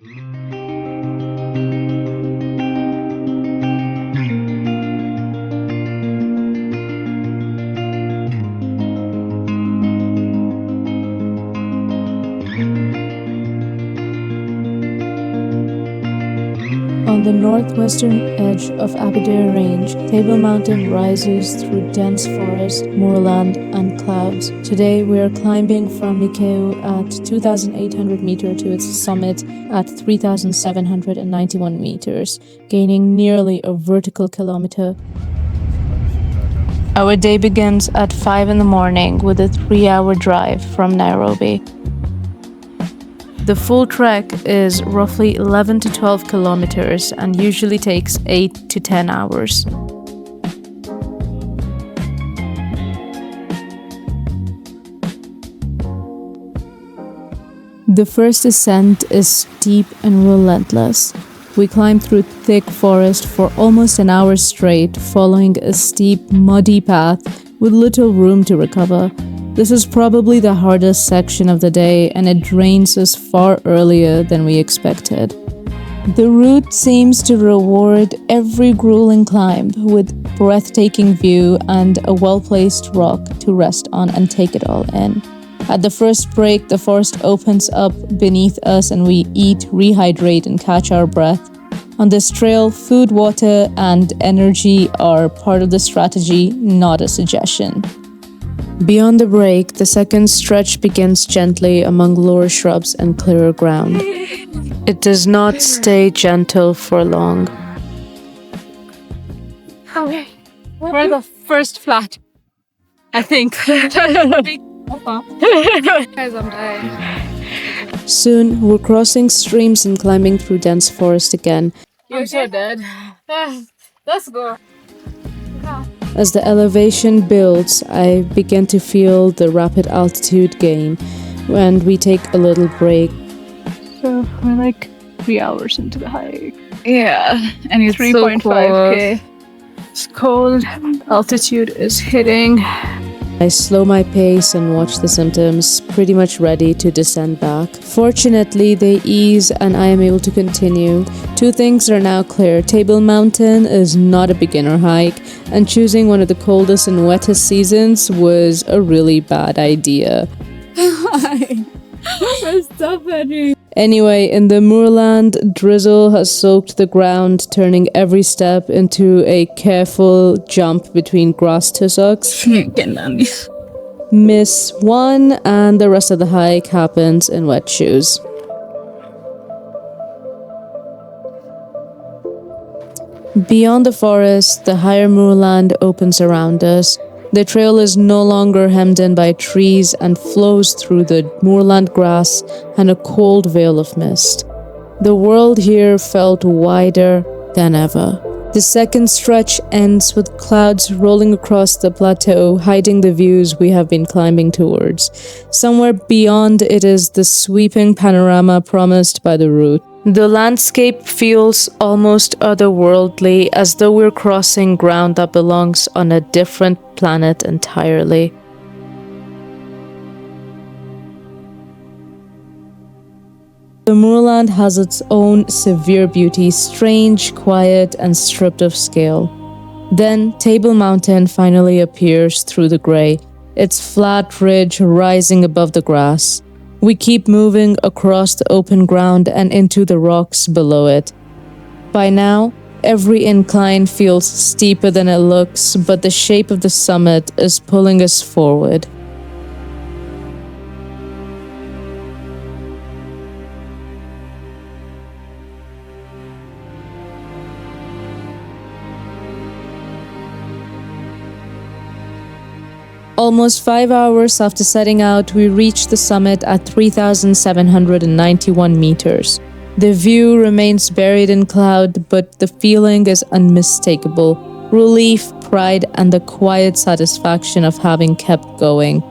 On the northwestern edge of Aberdare Range, Table Mountain rises through dense forest, moorland, and clouds. Today we are climbing from Mikeu at 2,800 meters to its summit at 3,791 meters, gaining nearly a vertical kilometer. Our day begins at 5 in the morning with a 3-hour drive from Nairobi. The full trek is roughly 11 to 12 kilometers and usually takes 8 to 10 hours. The first ascent is steep and relentless. We climb through thick forest for almost an hour straight, following a steep, muddy path with little room to recover. This is probably the hardest section of the day, and it drains us far earlier than we expected. The route seems to reward every grueling climb with breathtaking view and a well-placed rock to rest on and take it all in. At the first break, the forest opens up beneath us and we eat, rehydrate, and catch our breath. On this trail, food, water, and energy are part of the strategy, not a suggestion. Beyond the break, the second stretch begins gently among lower shrubs and clearer ground. It does not stay gentle for long. Okay, we're the first flat, I think. Guys, I'm dying. Soon, we're crossing streams and climbing through dense forest again. You're so dead. Let's go. As the elevation builds, I begin to feel the rapid altitude gain, and we take a little break. So we're like 3 hours into the hike. Yeah, and it's 3.5k. It's cold. Altitude is hitting. I slow my pace and watch the symptoms, pretty much ready to descend back. Fortunately, they ease and I am able to continue. Two things are now clear. Table Mountain is not a beginner hike, and choosing one of the coldest and wettest seasons was a really bad idea. Why? Stop it. Anyway, in the moorland, drizzle has soaked the ground, turning every step into a careful jump between grass tussocks. Miss one, and the rest of the hike happens in wet shoes. Beyond the forest, the higher moorland opens around us. The trail is no longer hemmed in by trees and flows through the moorland grass and a cold veil of mist. The world here felt wider than ever. The second stretch ends with clouds rolling across the plateau, hiding the views we have been climbing towards. Somewhere beyond it is the sweeping panorama promised by the route. The landscape feels almost otherworldly, as though we're crossing ground that belongs on a different planet entirely. The moorland has its own severe beauty, strange, quiet, and stripped of scale. Then Table Mountain finally appears through the grey, its flat ridge rising above the grass. We keep moving across the open ground and into the rocks below it. By now, every incline feels steeper than it looks, but the shape of the summit is pulling us forward. Almost 5 hours after setting out, we reached the summit at 3,791 meters. The view remains buried in cloud, but the feeling is unmistakable. Relief, pride, and the quiet satisfaction of having kept going.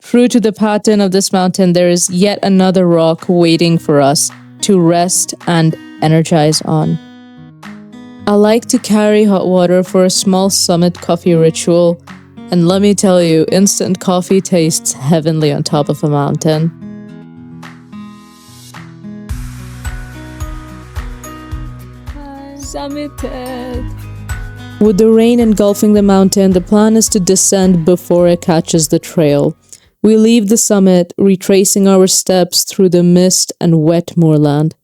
True to the pattern of this mountain, there is yet another rock waiting for us to rest and energize on. I like to carry hot water for a small summit coffee ritual, and let me tell you, instant coffee tastes heavenly on top of a mountain. Summited. With the rain engulfing the mountain, the plan is to descend before it catches the trail. We leave the summit, retracing our steps through the mist and wet moorland.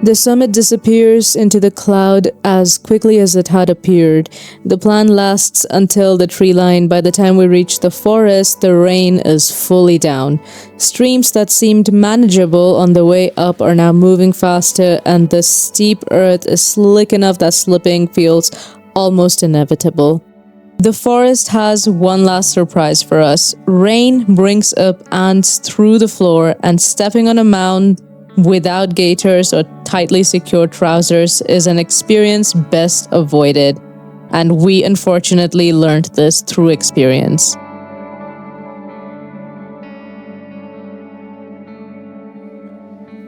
The summit disappears into the cloud as quickly as it had appeared. The plan lasts until the tree line. By the time we reach the forest, the rain is fully down. Streams that seemed manageable on the way up are now moving faster, and the steep earth is slick enough that slipping feels almost inevitable. The forest has one last surprise for us. Rain brings up ants through the floor, and stepping on a mound without gaiters or tightly secured trousers is an experience best avoided, and we unfortunately learned this through experience.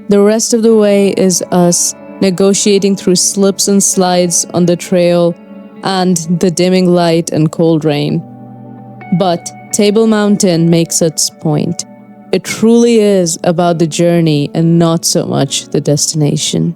The rest of the way is us negotiating through slips and slides on the trail and the dimming light and cold rain. But Table Mountain makes its point. It truly is about the journey and not so much the destination.